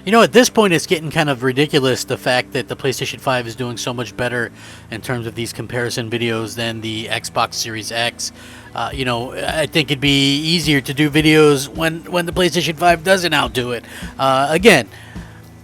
You know, at this point, it's getting kind of ridiculous, the fact that the PlayStation 5 is doing so much better in terms of these comparison videos than the Xbox Series X. You know, I think it'd be easier to do videos when the PlayStation 5 doesn't outdo it. Again,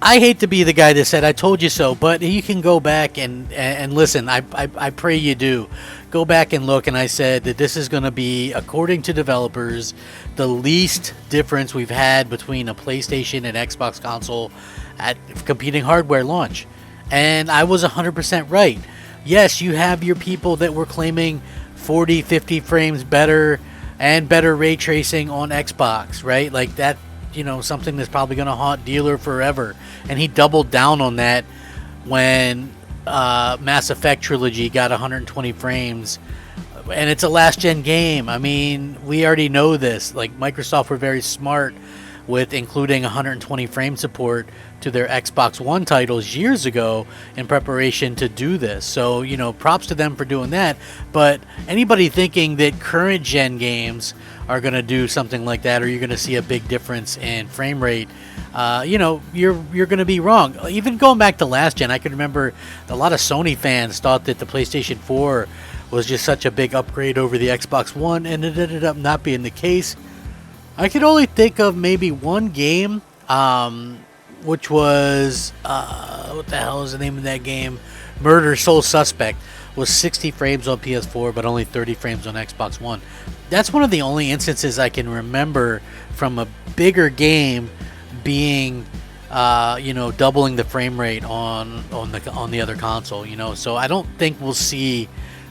I hate to be the guy that said, I told you so, but you can go back and listen. I pray you do. Go back and look, and I said that this is going to be, according to developers, the least difference we've had between a PlayStation and Xbox console at competing hardware launch. And I was 100% right. Yes, you have your people that were claiming 40, 50 frames better and better ray tracing on Xbox, right? Like that, you know, something that's probably going to haunt Dealer forever. And he doubled down on that when Mass Effect Trilogy got 120 frames, and it's a last-gen game. I mean, we already know this. Like, Microsoft were very smart with including 120 frame support to their Xbox One titles years ago in preparation to do this. So, you know, props to them for doing that. But anybody thinking that current gen games are going to do something like that, or you're going to see a big difference in frame rate, you know, you're going to be wrong. Even going back to last gen, I can remember a lot of Sony fans thought that the PlayStation 4 was just such a big upgrade over the Xbox One, and it ended up not being the case. I can only think of maybe one game, which was, what the hell is the name of that game? Murder Soul Suspect. Was 60 frames on PS4, but only 30 frames on Xbox One. That's one of the only instances I can remember from a bigger game being, you know, doubling the frame rate on the other console. You know, so I don't think we'll see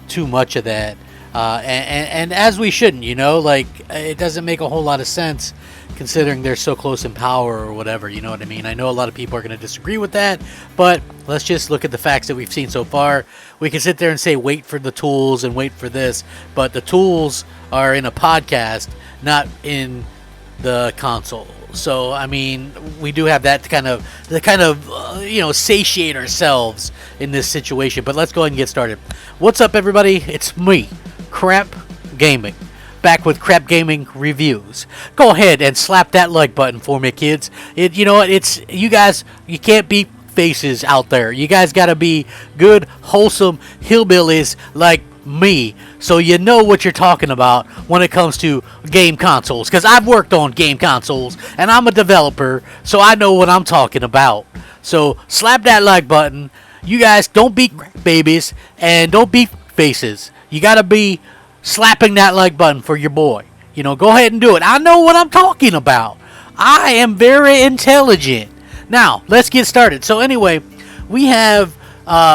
too much of that. And as we shouldn't, you know, like, it doesn't make a whole lot of sense considering they're so close in power or whatever, you know what I mean? I know a lot of people are going to disagree with that, but let's just look at the facts that we've seen so far. We can sit there and say, wait for the tools and wait for this, but the tools are in a podcast, not in the console. So, I mean, we do have that kind of, you know, satiate ourselves in this situation, but let's go ahead and get started. What's up, everybody? It's me, Crap Gaming, back with Crap Gaming Reviews. Go ahead and slap that like button for me, kids. You know what? It's, you guys, you can't be faces out there. You guys got to be good, wholesome hillbillies like me, so you know what you're talking about when it comes to game consoles, because I've worked on game consoles and I'm a developer, so I know what I'm talking about. So slap that like button. You guys don't be babies and don't be faces. You got to be slapping that like button for your boy. You know, go ahead and do it. I know what I'm talking about. I am very intelligent. Now, let's get started. So anyway, we have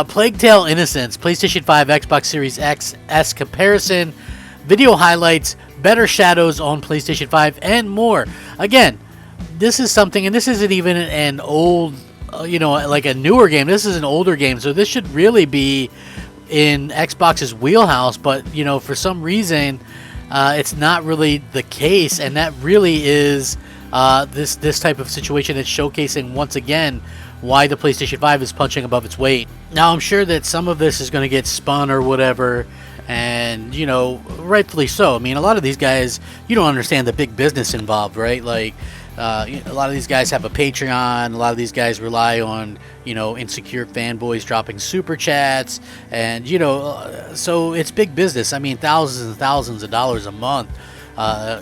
Plague Tale Innocence, PlayStation 5, Xbox Series XS comparison, video highlights, better shadows on PlayStation 5, and more. Again, this is something, and this isn't even an old, you know, like a newer game. This is an older game, so this should really be in Xbox's wheelhouse, but, you know, for some reason, it's not really the case, and that really is this type of situation that's showcasing, once again, why the PlayStation 5 is punching above its weight. Now, I'm sure that some of this is going to get spun or whatever, and, you know, rightfully so. I mean, a lot of these guys, you don't understand the big business involved, right? Like, a lot of these guys have a Patreon. A lot of these guys rely on, you know, insecure fanboys dropping super chats, and, you know, so it's big business. I mean, thousands and thousands of dollars a month,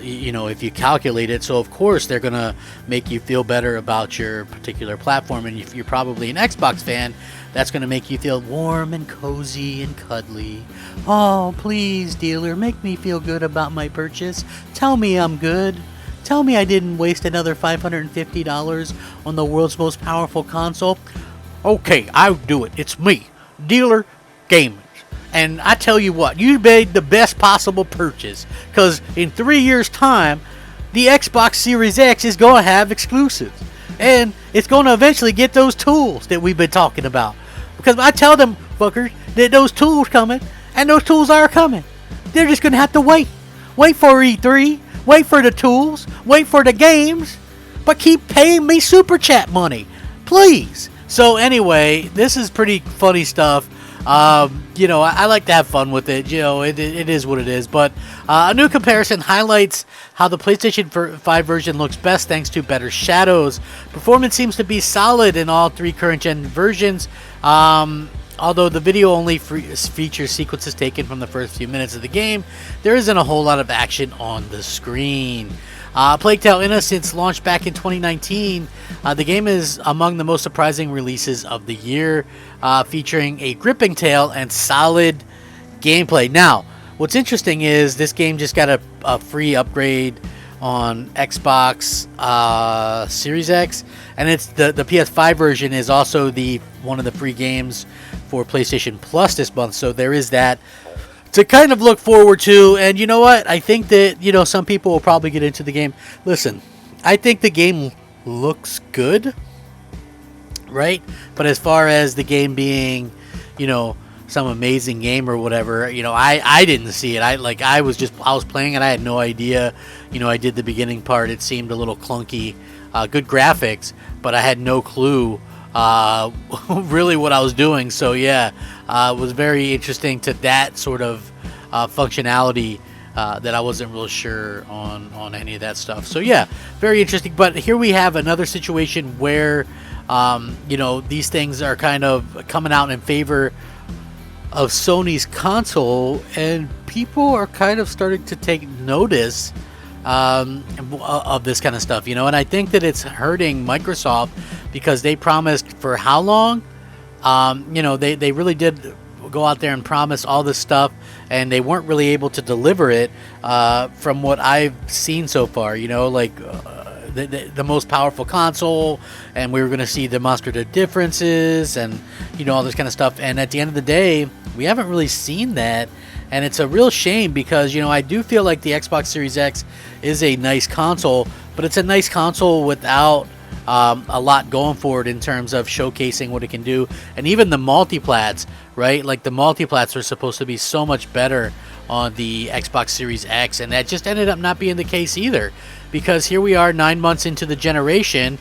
you know, if you calculate it. So of course they're gonna make you feel better about your particular platform, and if you're probably an Xbox fan, that's gonna make you feel warm and cozy and cuddly. Oh, please, dealer, make me feel good about my purchase. Tell me I'm good. Tell me I didn't waste another $550 on the world's most powerful console. Okay, I'll do it. It's me, Dealer Gamers. And I tell you what, you made the best possible purchase, because in 3 years' time, the Xbox Series X is going to have exclusives. And it's going to eventually get those tools that we've been talking about. Because I tell them fuckers that those tools coming, and those tools are coming. They're just going to have to wait. Wait for E3. Wait for the tools. Wait for the games. But keep paying me super chat money, please. So anyway, this is pretty funny stuff. You know, I like to have fun with it. You know, it is what it is. But a new comparison highlights how the PlayStation 5 version looks best thanks to better shadows. Performance seems to be solid in all 3 current-gen versions. Although the video only features sequences taken from the first few minutes of the game, there isn't a whole lot of action on the screen. Plague Tale Innocence launched back in 2019. The game is among the most surprising releases of the year, featuring a gripping tale and solid gameplay. Now, what's interesting is this game just got a free upgrade on Xbox Series X, and it's the PS5 version is also one of the free games for PlayStation Plus this month. So there is that to kind of look forward to. And you know what? I think that, you know, some people will probably get into the game. Listen, I think the game looks good, right? But as far as the game being, you know, some amazing game or whatever, you know, I didn't see it. I was playing and I had no idea. You know, I did the beginning part. It seemed a little clunky. Good graphics, but I had no clue really what I was doing. So yeah, it was very interesting to that sort of functionality that I wasn't real sure on any of that stuff. So yeah, very interesting. But here we have another situation where you know, these things are kind of coming out in favor of Sony's console, and people are kind of starting to take notice of this kind of stuff, you know. And I think that it's hurting Microsoft because they promised for how long? You know, they really did go out there and promise all this stuff, and they weren't really able to deliver it from what I've seen so far, you know, like the most powerful console, and we were going to see demonstrative differences and, you know, all this kind of stuff. And at the end of the day, we haven't really seen that. And it's a real shame because, you know, I do feel like the Xbox Series X is a nice console, but it's a nice console without a lot going for it in terms of showcasing what it can do. And even the multiplats, right? Like the multiplats were supposed to be so much better on the Xbox Series X, and that just ended up not being the case either, because here we are 9 months into the generation,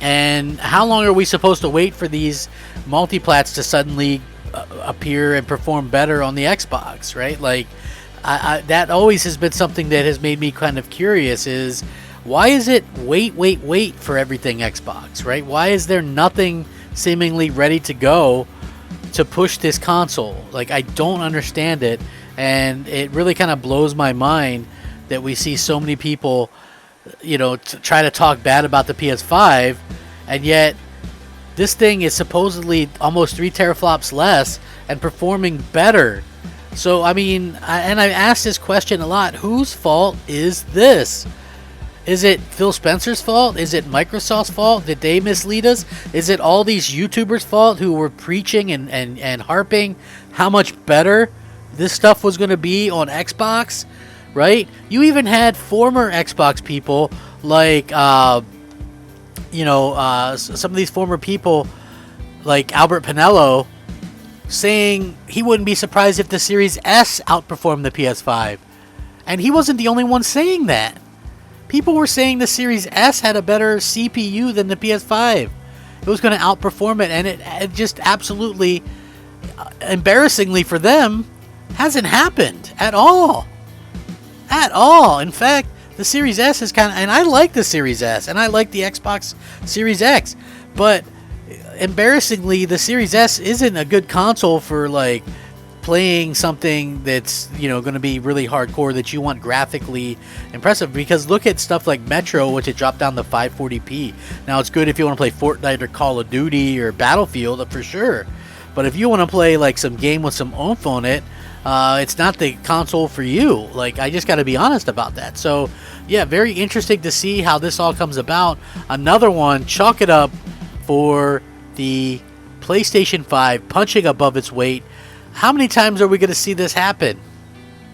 and how long are we supposed to wait for these multiplats to suddenly appear and perform better on the Xbox, right? Like that always has been something that has made me kind of curious, is why is it wait for everything Xbox, right? Why is there nothing seemingly ready to go to push this console? Like, I don't understand it, and it really kind of blows my mind that we see so many people, you know, try to talk bad about the PS5, and yet this thing is supposedly almost 3 teraflops less and performing better. So, I mean, I've asked this question a lot. Whose fault is this? Is it Phil Spencer's fault? Is it Microsoft's fault? Did they mislead us? Is it all these YouTubers' fault who were preaching and harping how much better this stuff was going to be on Xbox, right? You even had former Xbox people like, you know, some of these former people like Albert Pinello saying he wouldn't be surprised if the Series S outperformed the PS5. And he wasn't the only one saying that. People were saying the Series S had a better CPU than the PS5. It was going to outperform it, and it just absolutely, embarrassingly for them, hasn't happened at all. At all. In fact, the Series S is kind of, and I like the Series S, and I like the Xbox Series X, but embarrassingly, the Series S isn't a good console for, like, playing something that's, you know, going to be really hardcore that you want graphically impressive. Because look at stuff like Metro, which it dropped down to 540p. Now, it's good if you want to play Fortnite or Call of Duty or Battlefield, for sure. But if you want to play like some game with some oomph on it, it's not the console for you. Like, I just got to be honest about that. So, yeah, very interesting to see how this all comes about. Another one, chalk it up for the PlayStation 5 punching above its weight. How many times are we going to see this happen?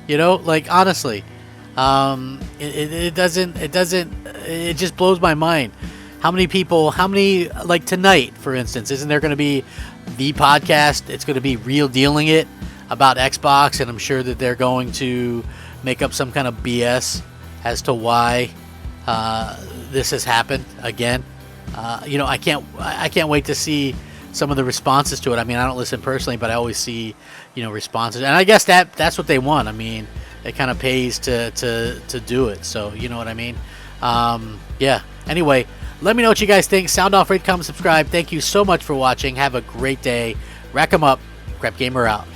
You know, like, honestly, it just blows my mind. How many people, like tonight, for instance, isn't there going to be the podcast? It's going to be Real Dealing It about Xbox, and I'm sure that they're going to make up some kind of BS as to why this has happened again. You know, I can't wait to see some of the responses to it. I mean, I don't listen personally, but I always see, responses, and I guess that's what they want. I mean, it kind of pays to do it. So you know what I mean? Yeah. Anyway, let me know what you guys think. Sound off, rate, comment, subscribe. Thank you so much for watching. Have a great day. Rack 'em up. Crapgamer out.